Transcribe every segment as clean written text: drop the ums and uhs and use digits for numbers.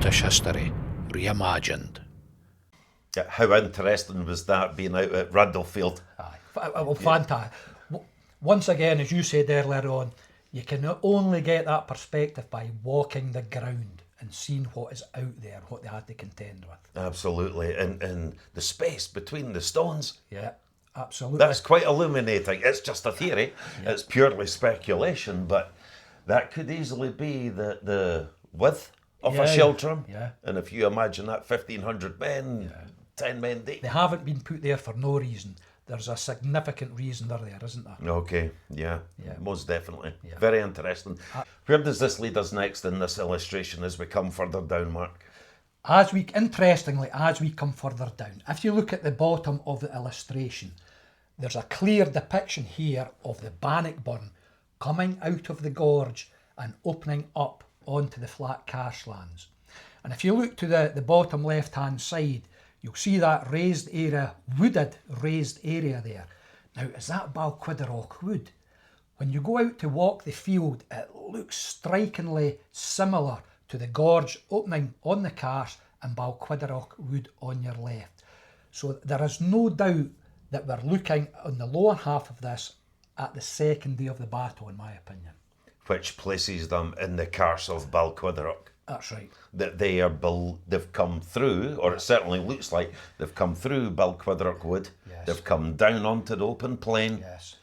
Scottish history reimagined. Yeah, how interesting was that being out at Randallfield? Well, fantastic. Once again, as you said earlier on, you can only get that perspective by walking the ground and seeing what is out there, what they had to contend with. Absolutely, and the space between the stones. Yeah, absolutely. That's quite illuminating. It's just a theory. Yeah. It's purely speculation, but that could easily be the width of a sheltrum. Yeah. And if you imagine that 1,500 men, 10 men deep. They haven't been put there for no reason. There's a significant reason they're there, isn't there? Okay, yeah. Most definitely. Yeah. Very interesting. Where does this lead us next in this illustration as we come further down, Mark? Interestingly, as we come further down, if you look at the bottom of the illustration, there's a clear depiction here of the Bannockburn coming out of the gorge and opening up onto the flat karstlands. And if you look to the bottom left-hand side, you'll see that raised area, wooded raised area there. Now, is that Balquidderock Wood? When you go out to walk the field, it looks strikingly similar to the gorge opening on the Carse and Balquidderock Wood on your left. So there is no doubt that we're looking on the lower half of this at the second day of the battle, in my opinion. Which places them in the Carse of Balquidderock. That's right. That they've come through, or it certainly looks like they've come through Balquidderock Wood. Yes. They've come down onto the open plain. Yes.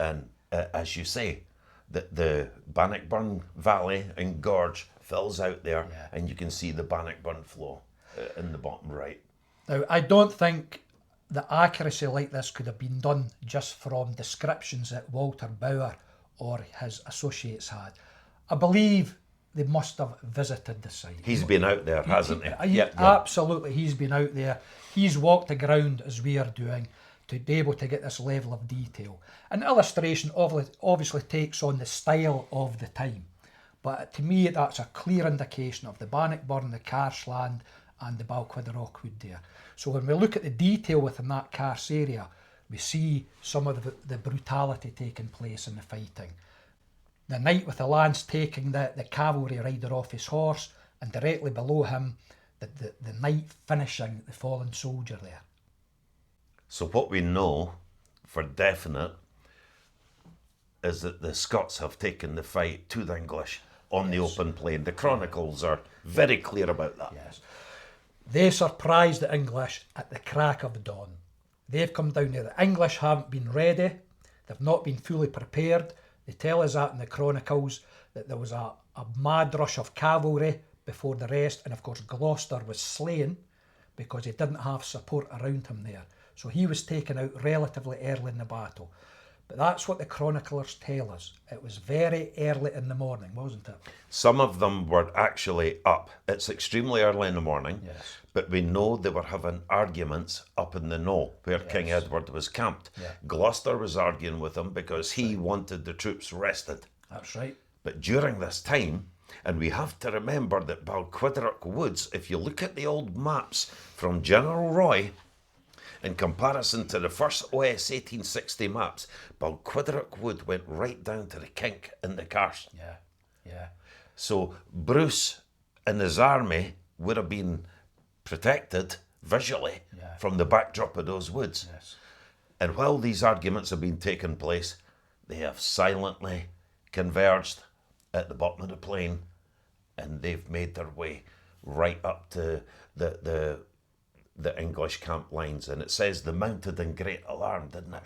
And as you say, the Bannockburn Valley and Gorge fills out there, and you can see the Bannockburn flow in the bottom right. Now, I don't think the accuracy like this could have been done just from descriptions that Walter Bauer or his associates had. I believe they must have visited the site. He's been out there, hasn't he? Absolutely, he's been out there. He's walked the ground as we are doing to be able to get this level of detail. An illustration obviously takes on the style of the time, but to me that's a clear indication of the Bannockburn, the Carseland and the Balquidderock Wood there. So when we look at the detail within that Carse area, we see some of the brutality taking place in the fighting. The knight with the lance taking the cavalry rider off his horse, and directly below him, the knight finishing the fallen soldier there. So what we know for definite is that the Scots have taken the fight to the English on the open plain. The chronicles are very clear about that. Yes. They surprised the English at the crack of dawn. They've come down there. The English haven't been ready. They've not been fully prepared. They tell us that in the chronicles, that there was a mad rush of cavalry before the rest, and of course Gloucester was slain because he didn't have support around him there. So he was taken out relatively early in the battle. But that's what the chroniclers tell us. It was very early in the morning, wasn't it? Some of them were actually up. It's extremely early in the morning, yes. But we know they were having arguments up in the knoll where King Edward was camped. Yeah. Gloucester was arguing with him because he wanted the troops rested. That's right. But during this time, and we have to remember that Balquidderock Woods, if you look at the old maps from General Roy, in comparison to the first OS 1860 maps, Balquidderock Wood went right down to the kink in the Carse. Yeah. So Bruce and his army would have been protected visually from the backdrop of those woods. Yes. And while these arguments have been taking place, they have silently converged at the bottom of the plain, and they've made their way right up to the English camp lines. And it says they mounted in great alarm, didn't it?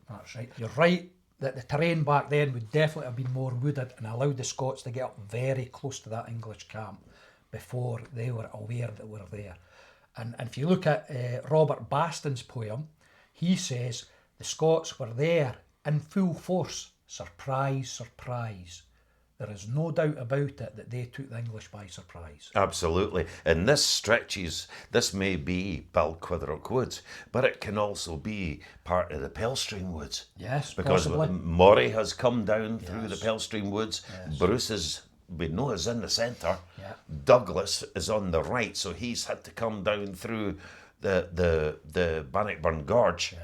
That's right. You're right that the terrain back then would definitely have been more wooded and allowed the Scots to get up very close to that English camp before they were aware that we were there. And if you look at Robert Baston's poem, he says the Scots were there in full force. Surprise, surprise. There is no doubt about it that they took the English by surprise. Absolutely. And this may be Balquidderock Woods, but it can also be part of the Pelstream Woods. Yes, because possibly. Moray has come down through the Pelstream Woods. Yes. Bruce we know is in the centre. Yeah. Douglas is on the right, so he's had to come down through the Bannockburn Gorge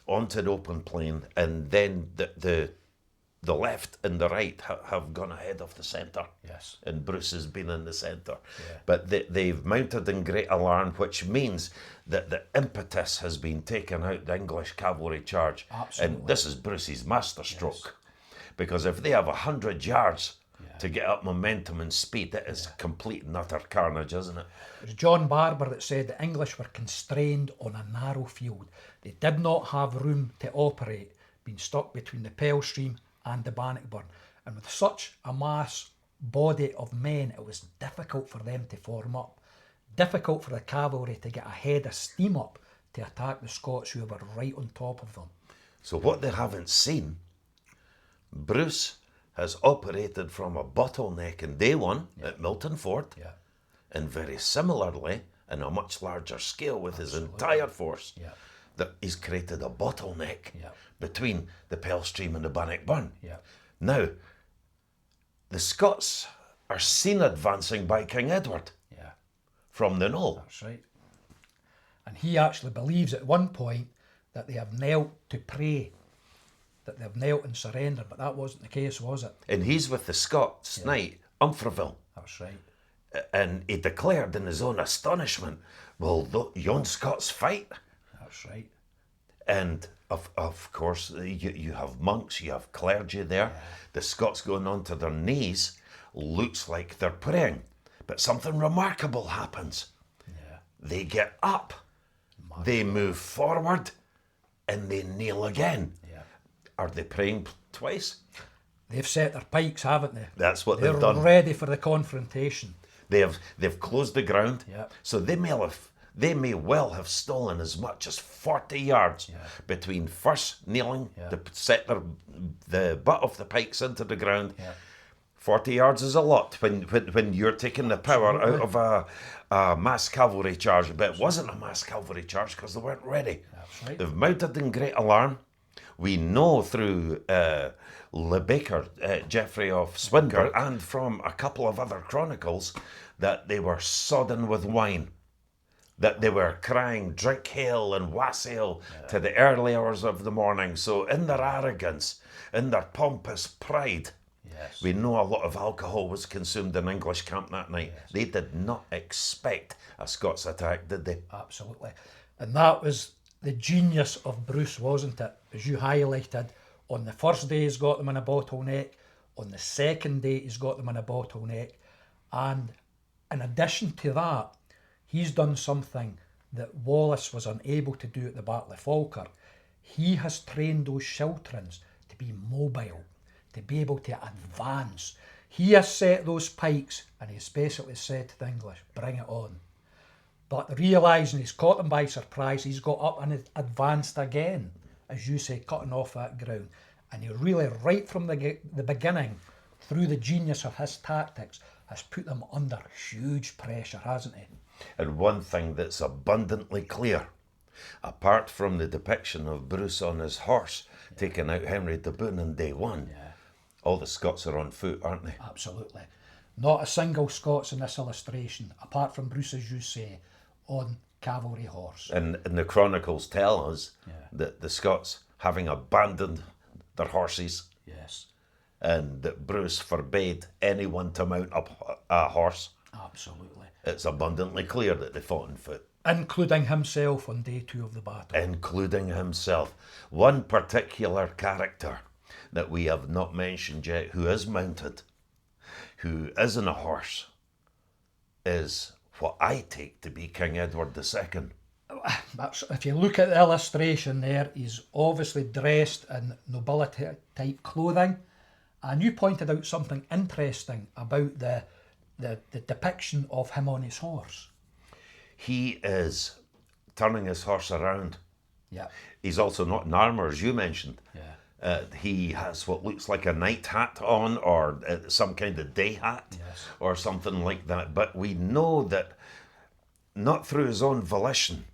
onto the open plain, and then the the left and the right have gone ahead of the centre. Yes. And Bruce has been in the centre. Yeah. But they've mounted in great alarm, which means that the impetus has been taken out the English cavalry charge. Absolutely. And this is Bruce's masterstroke. Because if they have 100 yards to get up momentum and speed, it is complete and utter carnage, isn't it? It was John Barber that said the English were constrained on a narrow field. They did not have room to operate, being stuck between the Pell Stream and the Bannockburn. And with such a mass body of men, it was difficult for them to form up. Difficult for the cavalry to get a head of steam up to attack the Scots who were right on top of them. So what they haven't seen, Bruce has operated from a bottleneck in day one at Milton Fort, Yeah. and very similarly, in a much larger scale with his entire force, Yeah. that he's created a bottleneck Yeah. between the Pell Stream and the Bannockburn. Yeah. Now, the Scots are seen advancing by King Edward Yeah. from the knoll. That's right. And he actually believes at one point that they have knelt to pray, that they've knelt and surrendered, but that wasn't the case, was it? And he's with the Scots knight, Umfraville. That's right. And he declared in his own astonishment, will yon Scots fight? That's right. And of course, you have monks, you have clergy there. The Scots going onto their knees looks like they're praying. But something remarkable happens. Yeah. They get up, they move forward, and they kneel again. Yeah. Are they praying twice? They've set their pikes, haven't they? That's what They're they've done. ready for the confrontation. They've closed the ground. Yeah. So they may well have stolen as much as 40 yards between first kneeling to set the butt of the pikes into the ground. Yeah. 40 yards is a lot when you're taking the power out of a mass cavalry charge. But it wasn't a mass cavalry charge because they weren't ready. That's right. They've mounted in great alarm. We know through Le Baker, Geoffrey of Swinburne, and from a couple of other chronicles, that they were sodden with wine. That they were crying, drink hail and wassail to the early hours of the morning. So in their arrogance, in their pompous pride, Yes. we know a lot of alcohol was consumed in English camp that night. They did not expect a Scots attack, did they? Absolutely. And that was the genius of Bruce, wasn't it? As you highlighted, on the first day he's got them in a bottleneck, on the second day he's got them in a bottleneck, and in addition to that, he's done something that Wallace was unable to do at the Battle of Falkirk. He has trained those Shiltrins to be mobile, to be able to advance. He has set those pikes and he's basically said to the English, bring it on. But realising he's caught them by surprise, he's got up and advanced again, as you say, cutting off that ground. And he really, right from the beginning, through the genius of his tactics, has put them under huge pressure, hasn't he? And one thing that's abundantly clear, apart from the depiction of Bruce on his horse taking out Henry de Bohun in day one, all the Scots are on foot, aren't they? Absolutely. Not a single Scots in this illustration, apart from Bruce, as you say, on cavalry horse. And the chronicles tell us that the Scots, having abandoned their horses, Yes, and that Bruce forbade anyone to mount up a horse, absolutely. it's abundantly clear that they fought on foot. Including himself on day 2 of the battle. Including himself. One particular character that we have not mentioned yet, who is mounted, who is on a horse, is what I take to be King Edward II. If you look at the illustration there, he's obviously dressed in nobility type clothing. And you pointed out something interesting about the depiction of him on his horse. He is turning his horse around. Yeah. He's also not in armour, as you mentioned. Yeah. He has what looks like a night hat on, or some kind of day hat, or something like that. But we know that, not through his own volition,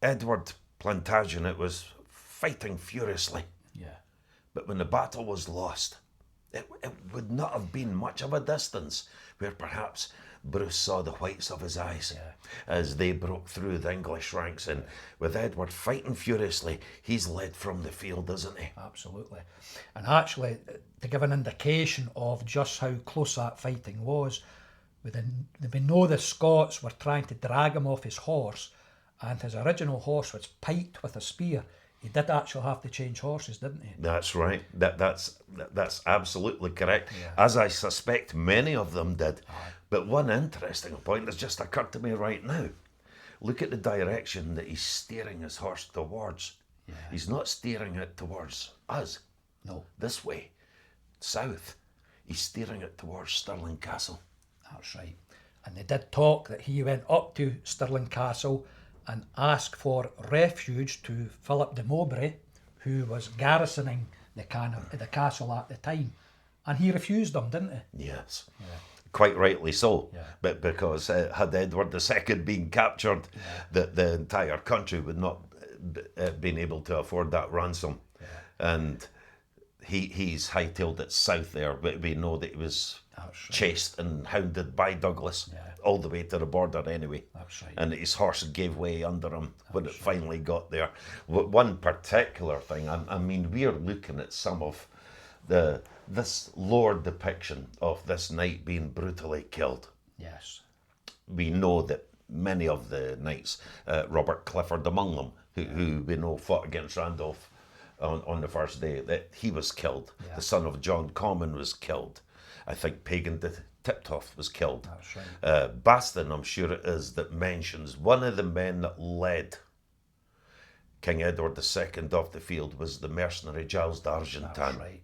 Edward Plantagenet was fighting furiously. Yeah. But when the battle was lost, it would not have been much of a distance where perhaps Bruce saw the whites of his eyes as they broke through the English ranks, and with Edward fighting furiously, he's led from the field, isn't he? Absolutely. And actually, to give an indication of just how close that fighting was, we know the Scots were trying to drag him off his horse, and his original horse was piked with a spear. He did actually have to change horses, didn't he? That's right. That's absolutely correct. As I suspect many of them did. But one interesting point that's just occurred to me right now. Look at the direction that he's steering his horse towards. He's not steering it towards us. No. This way, south. He's steering it towards Stirling Castle. That's right. And they did talk that he went up to Stirling Castle and asked for refuge to Philip de Mowbray, who was garrisoning the castle at the time. And he refused them, didn't he? Yes. Quite rightly so. But because had Edward II been captured, the entire country would not been able to afford that ransom. And he's hightailed it south there, but we know that he was chased and hounded by Douglas all the way to the border anyway. That's right. And his horse gave way under him when it finally got there. One particular thing, I mean, we are looking at some of this lore depiction of this knight being brutally killed. Yes. We know that many of the knights, Robert Clifford among them, who we know fought against Randolph on the first day, that he was killed. The son of John Comyn was killed. I think Pagan de Tiptoft was killed. That's right. Baston, I'm sure it is, that mentions one of the men that led King Edward II off the field was the mercenary Giles d'Argentan. That's right.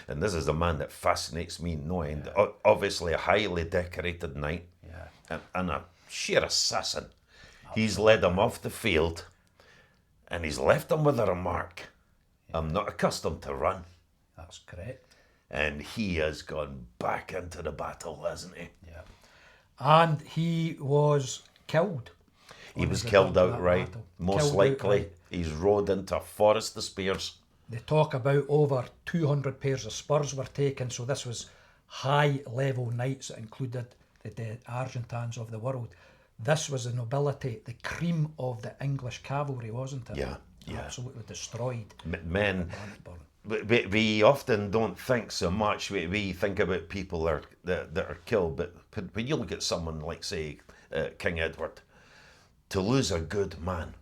And this is a man that fascinates me no end. Obviously a highly decorated knight and a sheer assassin. He's led him off the field and he's left him with a remark. I'm not accustomed to run. That's correct. And he has gone back into the battle, hasn't he? Yeah. And he was killed. He was killed outright. Most Killed likely, outright. he's rode into a forest of spears. They talk about over 200 pairs of spurs were taken, so this was high-level knights that included the Argentans of the world. This was the nobility, the cream of the English cavalry, wasn't it? Yeah. Absolutely destroyed. Men, Bannockburn. we often don't think so much. We think about people that are killed, but when you look at someone like, say, King Edward, to lose a good man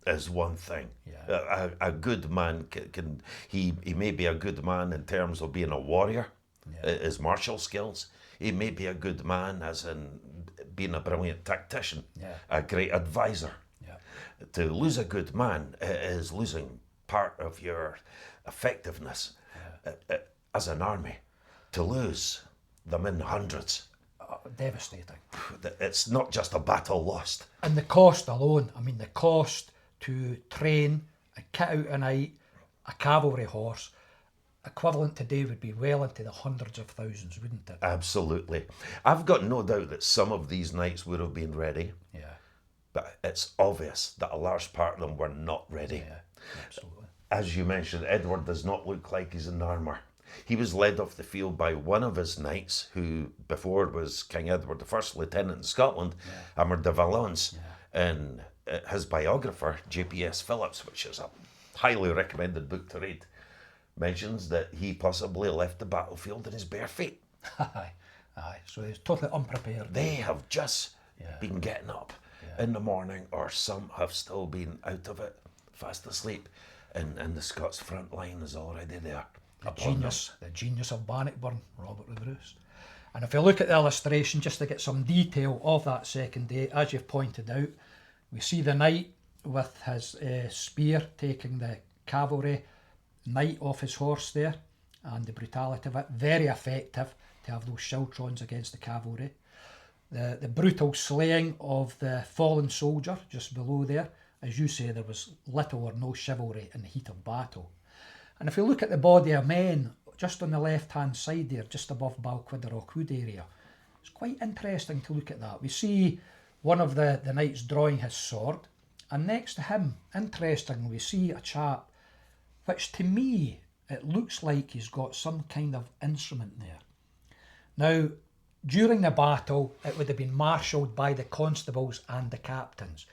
is one thing. A good man he may be a good man in terms of being a warrior, his martial skills. He may be a good man as in being a brilliant tactician, a great advisor. To lose a good man is losing part of your effectiveness as an army. To lose them in hundreds, Devastating. it's not just a battle lost. And the cost alone, I mean, the cost to train and kit out a knight, a cavalry horse, equivalent today would be well into the hundreds of thousands, wouldn't it? Absolutely. I've got no doubt that some of these knights would have been ready. But it's obvious that a large part of them were not ready. Absolutely. As you mentioned, Edward does not look like he's in armour. He was led off the field by one of his knights, who before was King Edward I, Lieutenant in Scotland, Amar de Valence. And his biographer, J.P.S. Phillips, which is a highly recommended book to read, mentions that he possibly left the battlefield in his bare feet. Aye. So he's totally unprepared. They have just been getting up in the morning, or some have still been out of it, fast asleep, and the Scots front line is already there. The genius of Bannockburn, Robert the Bruce. And if you look at the illustration, just to get some detail of that second day, as you've pointed out, we see the knight with his spear taking the cavalry knight off his horse there, and the brutality of it, very effective to have those schiltrons against the cavalry. The brutal slaying of the fallen soldier just below there. As you say, there was little or no chivalry in the heat of battle. And if you look at the body of men, just on the left-hand side there, just above Balquhidder Rockwood area, it's quite interesting to look at that. We see one of the knights drawing his sword, and next to him, interestingly, we see a chap, which to me, it looks like he's got some kind of instrument there. Now, During the battle, it would have been marshalled by the constables and the captains.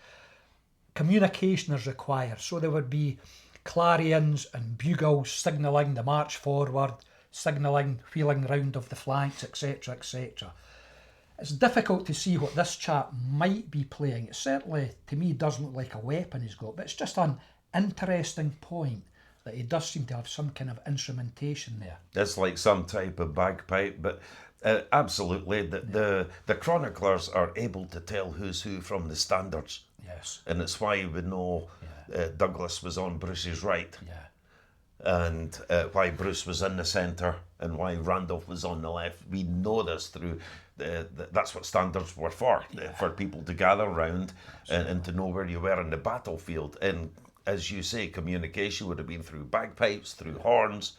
Communication is required, so there would be clarions and bugles signalling the march forward, signalling wheeling round of the flanks, etc., etc. It's difficult to see what this chap might be playing. It certainly, to me, doesn't look like a weapon he's got, but it's just an interesting point that he does seem to have some kind of instrumentation there. It's like some type of bagpipe, but absolutely, the chroniclers are able to tell who's who from the standards. Yes. And it's why we know Douglas was on Bruce's right. Yeah. And why Bruce was in the centre and why Randolph was on the left. We know this through, that's what standards were for people to gather round and to know where you were in the battlefield. And as you say, communication would have been through bagpipes, through horns,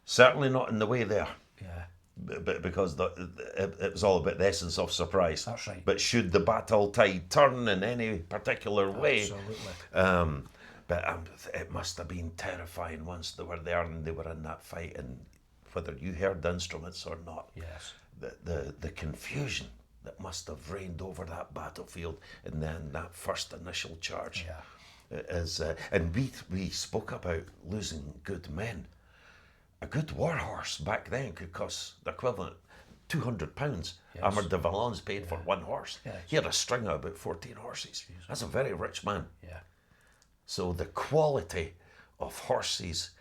certainly not in the way there. Yeah. But because it was all about the essence of surprise. That's right. But should the battle tide turn in any particular way, Absolutely. but it must have been terrifying once they were there and they were in that fight, and whether you heard the instruments or not, Yes. the confusion that must have reigned over that battlefield, and then that first initial charge is. And we spoke about losing good men. A good war horse back then could cost the equivalent £200. Yes. Armand de Valence paid for one horse. Yes. He had a string of about 14 horses. That's a very rich man. Yeah. So the quality of horses,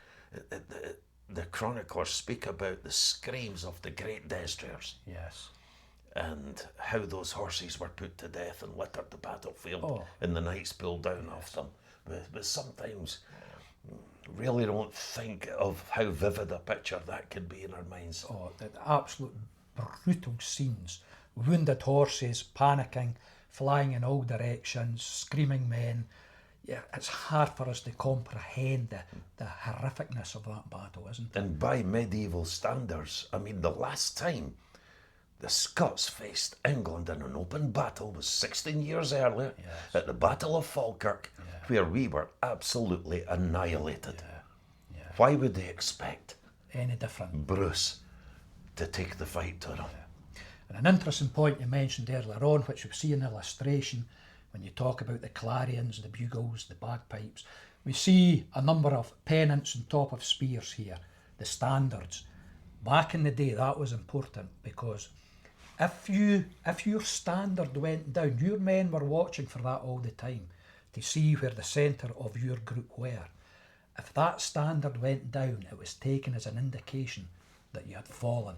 the chroniclers speak about the screams of the great destriers Yes. and how those horses were put to death and littered the battlefield and the knights pulled down off them. But sometimes really don't think of how vivid a picture that could be in our minds. Oh, the absolute brutal scenes. Wounded horses, panicking, flying in all directions, screaming men. Yeah, it's hard for us to comprehend the horrificness of that battle, isn't it? And by medieval standards, I mean, the last time the Scots faced England in an open battle was 16 years earlier at the Battle of Falkirk, where we were absolutely annihilated. Why would they expect Any different? Bruce to take the fight to them? And an interesting point you mentioned earlier on, which we see in the illustration, when you talk about the clarions, the bugles, the bagpipes, we see a number of pennants on top of spears here, the standards. Back in the day, that was important, because if your standard went down, your men were watching for that all the time to see where the centre of your group were. If that standard went down, it was taken as an indication that you had fallen.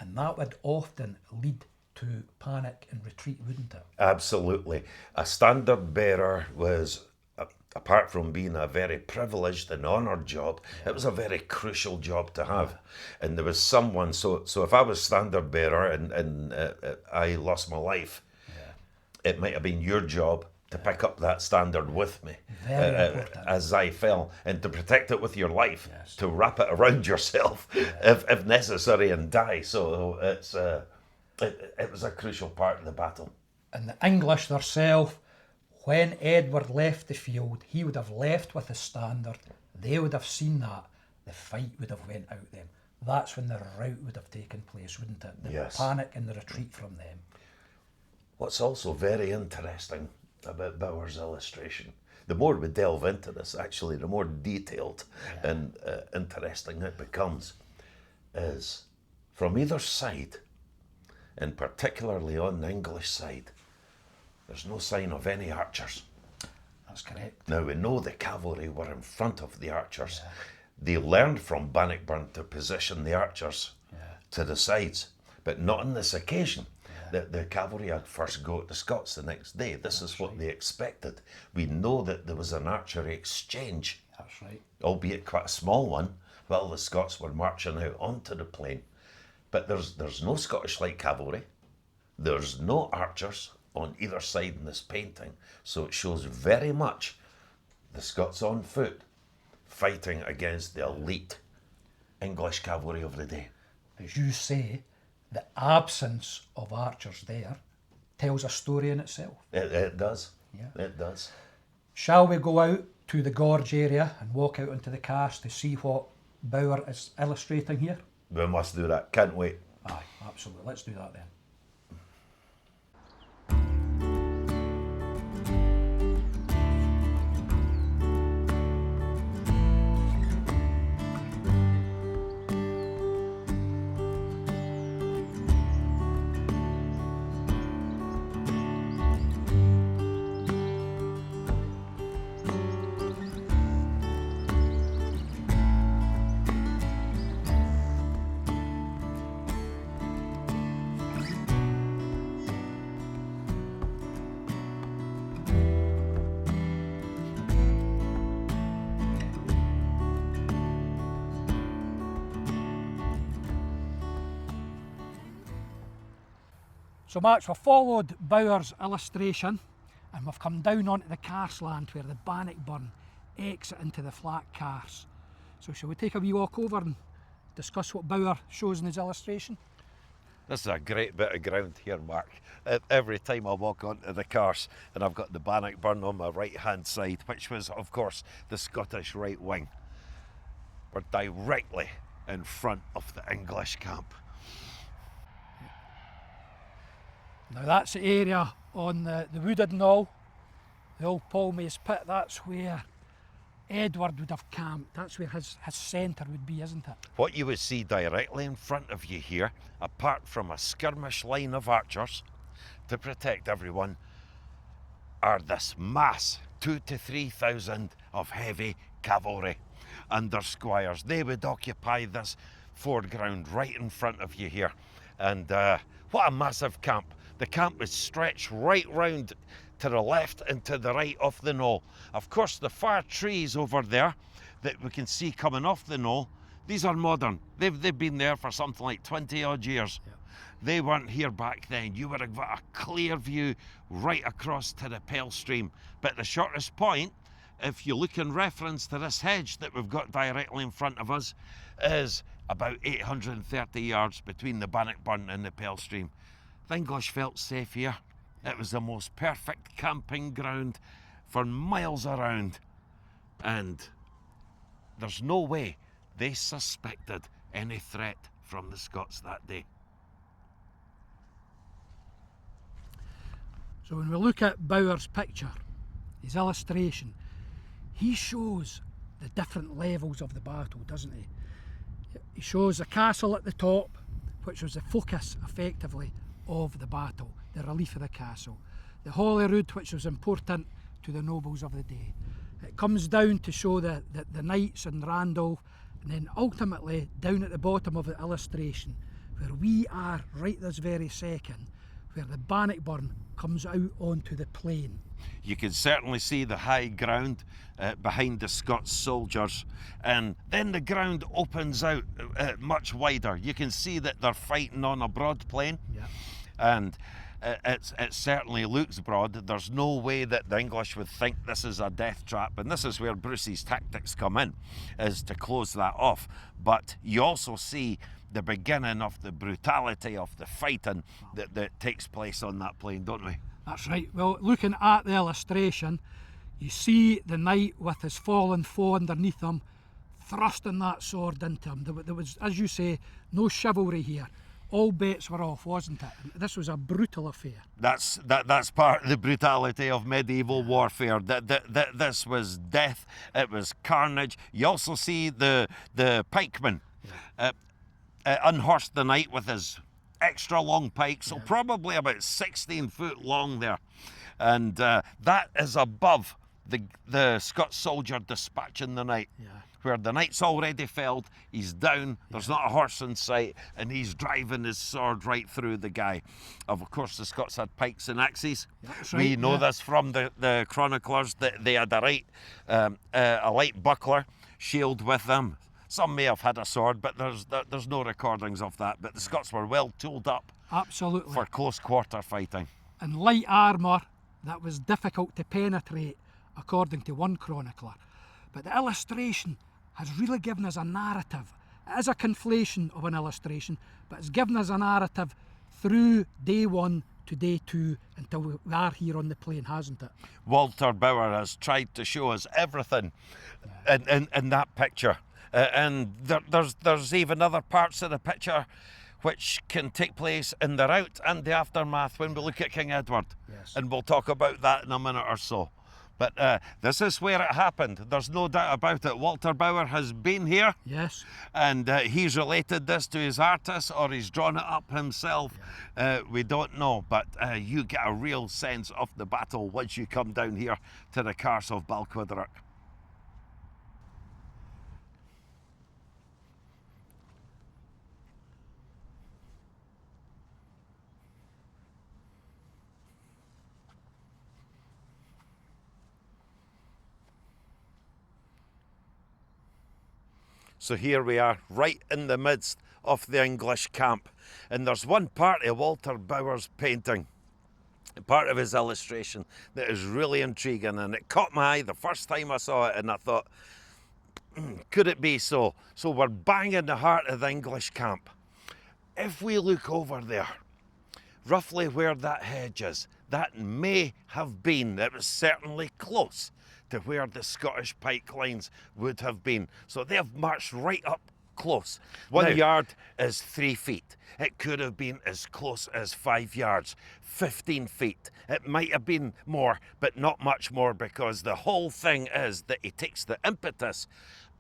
And that would often lead to panic and retreat, wouldn't it? Absolutely. A standard bearer was, apart from being a very privileged and honoured job, it was a very crucial job to have. And there was someone, so if I was standard bearer and I lost my life, it might have been your job to pick up that standard with me as I fell, and to protect it with your life, to wrap it around yourself if necessary and die. So it was a crucial part of the battle. And the English themselves, when Edward left the field, he would have left with a standard. They would have seen that. The fight would have went out then. That's when the rout would have taken place, wouldn't it? The panic and the retreat from them. What's also very interesting about Bauer's illustration, the more we delve into this, actually, the more detailed and interesting it becomes, is from either side, and particularly on the English side, there's no sign of any archers. That's correct. Now, we know the cavalry were in front of the archers. They learned from Bannockburn to position the archers to the sides, but not on this occasion. The cavalry had first go at the Scots the next day. This is what they expected. We know that there was an archery exchange. That's right. Albeit quite a small one, while the Scots were marching out onto the plain. But there's no Scottish light cavalry. There's no archers on either side in this painting. So it shows very much the Scots on foot fighting against the elite English cavalry of the day. As you say, the absence of archers there tells a story in itself. It does. Yeah. It does. Shall we go out to the gorge area and walk out into the carse to see what Bauer is illustrating here? We must do that. Can't wait. Aye, absolutely. Let's do that then. So Max, we've followed Bauer's illustration and we've come down onto the carse land where the Bannockburn exit into the flat carse. So shall we take a wee walk over and discuss what Bauer shows in his illustration? This is a great bit of ground here, Mark. Every time I walk onto the carse, and I've got the Bannockburn on my right hand side, which was of course the Scottish right wing, we're directly in front of the English camp. Now that's the area on the wooded knoll, the old Paul Mace pit. That's where Edward would have camped. That's where his centre would be, isn't it? What you would see directly in front of you here, apart from a skirmish line of archers to protect everyone, are this mass, 2,000 to 3,000 of heavy cavalry under squires. They would occupy this foreground right in front of you here. And what a massive camp. The camp is stretched right round to the left and to the right of the knoll. Of course, the far trees over there that we can see coming off the knoll, these are modern. They've been there for something like 20 odd years. Yep. They weren't here back then. You would have got a clear view right across to the Pale Stream. But the shortest point, if you look in reference to this hedge that we've got directly in front of us, is about 830 yards between the Bannockburn and the Pale Stream. The English felt safe here. It was the most perfect camping ground for miles around. And there's no way they suspected any threat from the Scots that day. So when we look at Bauer's picture, his illustration, he shows the different levels of the battle, doesn't he? He shows the castle at the top, which was the focus, effectively, of the battle, the relief of the castle. The Holyrood, which was important to the nobles of the day. It comes down to show the knights and Randolph, and then ultimately down at the bottom of the illustration, where we are right this very second, where the Bannockburn comes out onto the plain. You can certainly see the high ground behind the Scots soldiers, and then the ground opens out much wider. You can see that they're fighting on a broad plain. Yeah. And it certainly looks broad. There's no way that the English would think this is a death trap, and this is where Bruce's tactics come in, is to close that off. But you also see the beginning of the brutality of the fighting that takes place on that plain, don't we? That's right. Well, looking at the illustration, you see the knight with his fallen foe underneath him, thrusting that sword into him. There was, as you say, no chivalry here. All bets were off, wasn't it? This was a brutal affair. That's part of the brutality of medieval warfare. This was death. It was carnage. You also see the pikeman unhorsed the knight with his extra long pike, so probably about 16 foot long there, and that is above the Scots soldier dispatching the knight. Yeah. Where the knight's already felled, he's down, there's not a horse in sight, and he's driving his sword right through the guy. Of course, the Scots had pikes and axes. That's right, we know this from the chroniclers, that they had a light buckler shield with them. Some may have had a sword, but there's no recordings of that. But the Scots were well tooled up. Absolutely. For close quarter fighting. And light armour that was difficult to penetrate, according to one chronicler. But the illustration has really given us a narrative. It is a conflation of an illustration, but it's given us a narrative through day one to day two until we are here on the plain, hasn't it? Walter Bauer has tried to show us everything in that picture. And there's even other parts of the picture which can take place in the rout and the aftermath when we look at King Edward. Yes. And we'll talk about that in a minute or so. But this is where it happened. There's no doubt about it. Walter Bauer has been here. Yes. And he's related this to his artist, or he's drawn it up himself. We don't know. But you get a real sense of the battle once you come down here to the carse of Balquhidder. So here we are, right in the midst of the English camp. And there's one part of Walter Bower's painting, part of his illustration, that is really intriguing, and it caught my eye the first time I saw it, and I thought, could it be so? So we're bang in the heart of the English camp. If we look over there, roughly where that hedge is, that may have been, it was certainly close to where the Scottish pike lines would have been. So they have marched right up close. 1 yard is 3 feet. It could have been as close as 5 yards, 15 feet. It might have been more, but not much more, because the whole thing is that he takes the impetus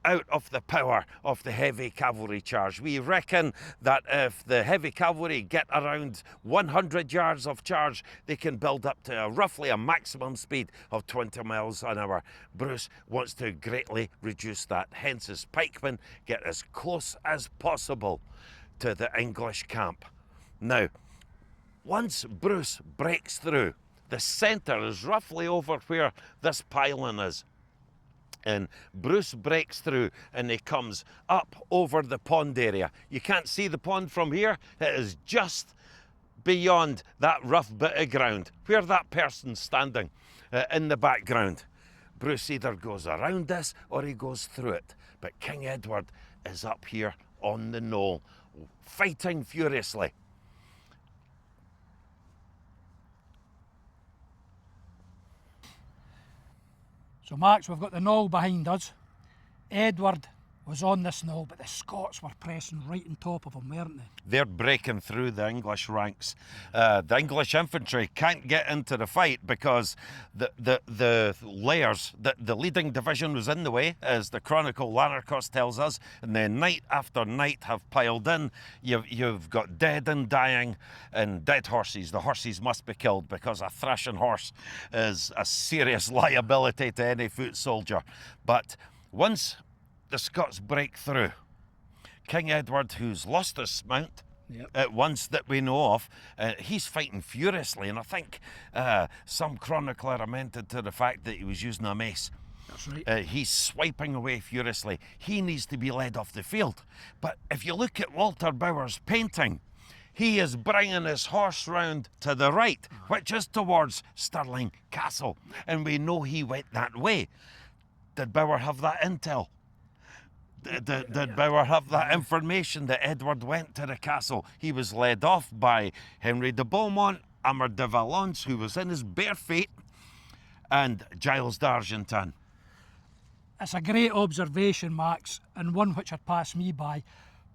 out of the power of the heavy cavalry charge. We reckon that if the heavy cavalry get around 100 yards of charge, they can build up to roughly a maximum speed of 20 miles an hour. Bruce wants to greatly reduce that, hence his pikemen get as close as possible to the English camp. Now, once Bruce breaks through, the centre is roughly over where this pylon is. And Bruce breaks through and he comes up over the pond area. You can't see the pond from here. It is just beyond that rough bit of ground where that person's standing in the background. Bruce either goes around this or he goes through it. But King Edward is up here on the knoll, fighting furiously. So, Max, we've got the knoll behind us. Edward was on this knoll, but the Scots were pressing right on top of him, weren't they? They're breaking through the English ranks. The English infantry can't get into the fight because the layers, the leading division was in the way, as the Chronicle Lanarkos tells us, and then night after night have piled in. You've got dead and dying and dead horses. The horses must be killed because a thrashing horse is a serious liability to any foot soldier. But once the Scots break through, King Edward, who's lost his mount at once that we know of, he's fighting furiously, and I think some chronicler lamented to the fact that he was using a mace. That's right. He's swiping away furiously. He needs to be led off the field. But if you look at Walter Bower's painting, he is bringing his horse round to the right, which is towards Stirling Castle, and we know he went that way. Did Bower have that intel? Did Bower have that information that Edward went to the castle? He was led off by Henry de Beaumont, Amar de Valence, who was in his bare feet, and Giles d'Argentan. It's a great observation, Max, and one which had passed me by.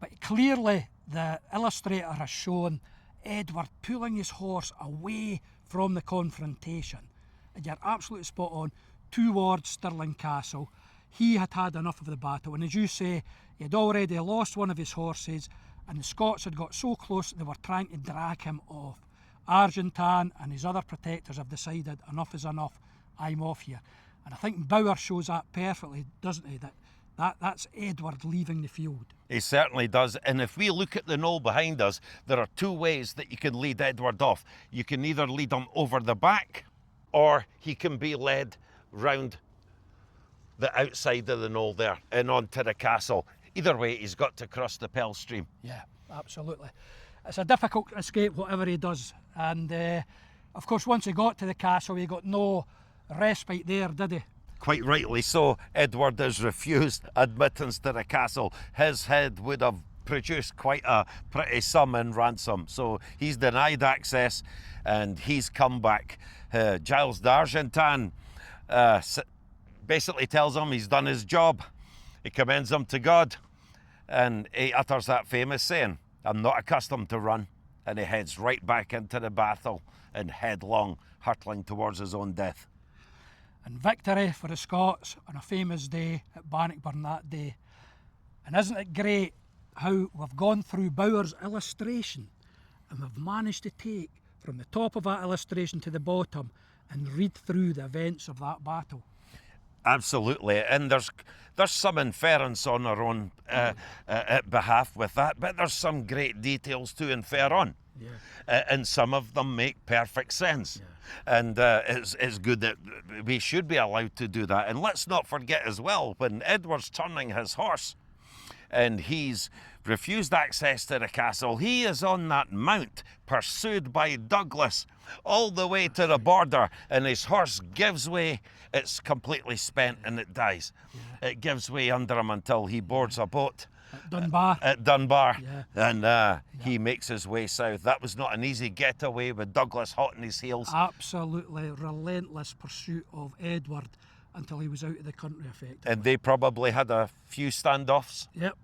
But clearly the illustrator has shown Edward pulling his horse away from the confrontation. And you're absolutely spot on, towards Stirling Castle. He had had enough of the battle, and as you say, he had already lost one of his horses, and the Scots had got so close they were trying to drag him off. Argentan and his other protectors have decided enough is enough, I'm off here. And I think Bower shows that perfectly, doesn't he, that's Edward leaving the field. He certainly does, and if we look at the knoll behind us, there are two ways that you can lead Edward off. You can either lead him over the back, or he can be led round the outside of the knoll there and onto the castle. Either way, he's got to cross the Pell Stream. Yeah, absolutely. It's a difficult escape, whatever he does. And of course, once he got to the castle, he got no respite there, did he? Quite rightly so. Edward has refused admittance to the castle. His head would have produced quite a pretty sum in ransom. So he's denied access and he's come back. Giles d'Argentan basically tells him he's done his job. He commends him to God, and he utters that famous saying, "I'm not accustomed to run," and he heads right back into the battle and headlong, hurtling towards his own death. And victory for the Scots on a famous day at Bannockburn that day. And isn't it great how we've gone through Bower's illustration and we've managed to take from the top of that illustration to the bottom and read through the events of that battle? Absolutely, and there's some inference on our own behalf with that, but there's some great details to infer on. Yeah. And some of them make perfect sense. Yeah. And it's good that we should be allowed to do that. And let's not forget as well, when Edward's turning his horse, and he's refused access to the castle. He is on that mount, pursued by Douglas, all the way to the border, and his horse gives way. It's completely spent and it dies. It gives way under him until he boards a boat At Dunbar. and he makes his way south. That was not an easy getaway with Douglas hot on his heels. Absolutely relentless pursuit of Edward until he was out of the country, effectively. And they probably had a few standoffs. Yep.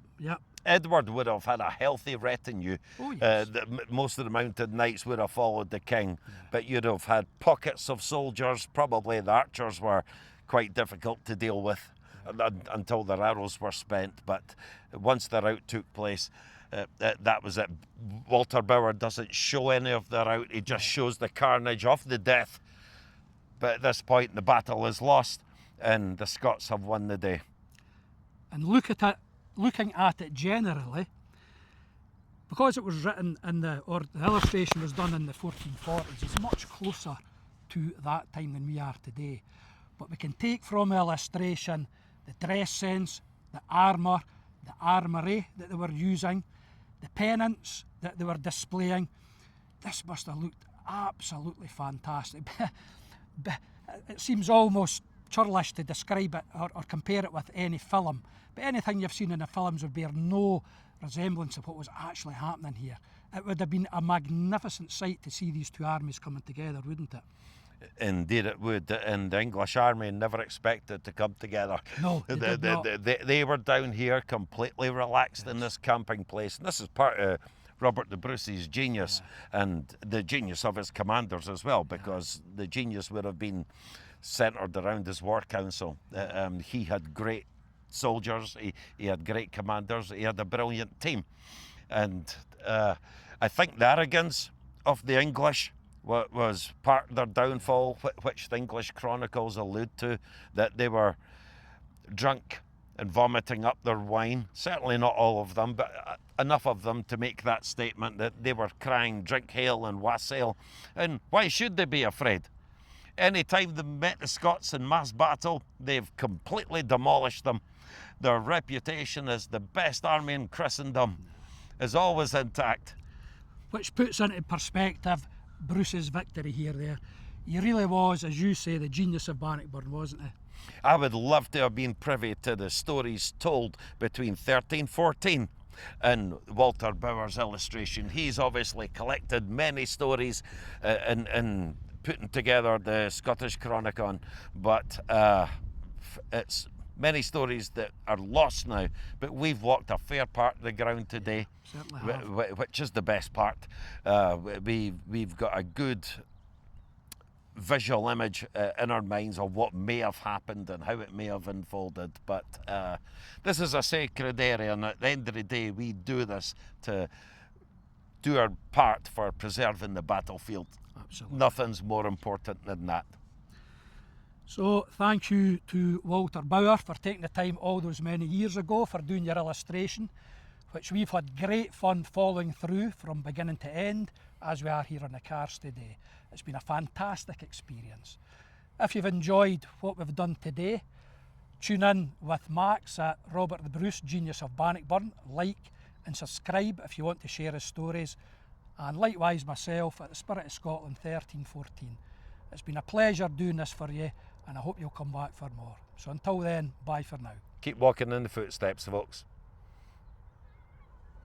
Edward would have had a healthy retinue. Oh, yes. Most of the mounted knights would have followed the king, but you'd have had pockets of soldiers. Probably the archers were quite difficult to deal with until their arrows were spent. But once the rout took place, that was it. Walter Bauer doesn't show any of the rout. He just shows the carnage of the death. But at this point, the battle is lost, and the Scots have won the day. And looking at it generally, because it was written the illustration was done in the 1440s, it's much closer to that time than we are today. But we can take from the illustration the dress sense, the armour, the armoury that they were using, the pennants that they were displaying. This must have looked absolutely fantastic. It seems almost churlish to describe it or compare it with any film, but anything you've seen in the films would bear no resemblance of what was actually happening here. It would have been a magnificent sight to see these two armies coming together, wouldn't it? Indeed it would, and the English army never expected to come together. No, they did not. They were down here completely relaxed in this camping place, and this is part of Robert the Bruce's genius and the genius of his commanders as well, because the genius would have been centred around his war council. He had great soldiers, he had great commanders, he had a brilliant team, and I think the arrogance of the English was part of their downfall, which the English chronicles allude to, that they were drunk and vomiting up their wine. Certainly not all of them, but enough of them to make that statement that they were crying, "Drink hail and wassail." And why should they be afraid? Any time they met the Scots in mass battle, they've completely demolished them. Their reputation as the best army in Christendom is always intact. Which puts into perspective Bruce's victory here there. He really was, as you say, the genius of Bannockburn, wasn't he? I would love to have been privy to the stories told between 1314 and Walter Bauer's illustration. He's obviously collected many stories and putting together the Scottish Chronicon, but it's many stories that are lost now, but we've walked a fair part of the ground today, which is the best part. We've got a good visual image in our minds of what may have happened and how it may have unfolded, but this is a sacred area, and at the end of the day we do this to do our part for preserving the battlefield. Absolutely. Nothing's more important than that. So thank you to Walter Bauer for taking the time all those many years ago for doing your illustration, which we've had great fun following through from beginning to end as we are here on the carse today. It's been a fantastic experience. If you've enjoyed what we've done today, tune in with Max at Robert the Bruce, Genius of Bannockburn. Like and subscribe if you want to share his stories, and likewise myself at the Spirit of Scotland 1314. It's been a pleasure doing this for you, and I hope you'll come back for more. So until then, bye for now. Keep walking in the footsteps, folks.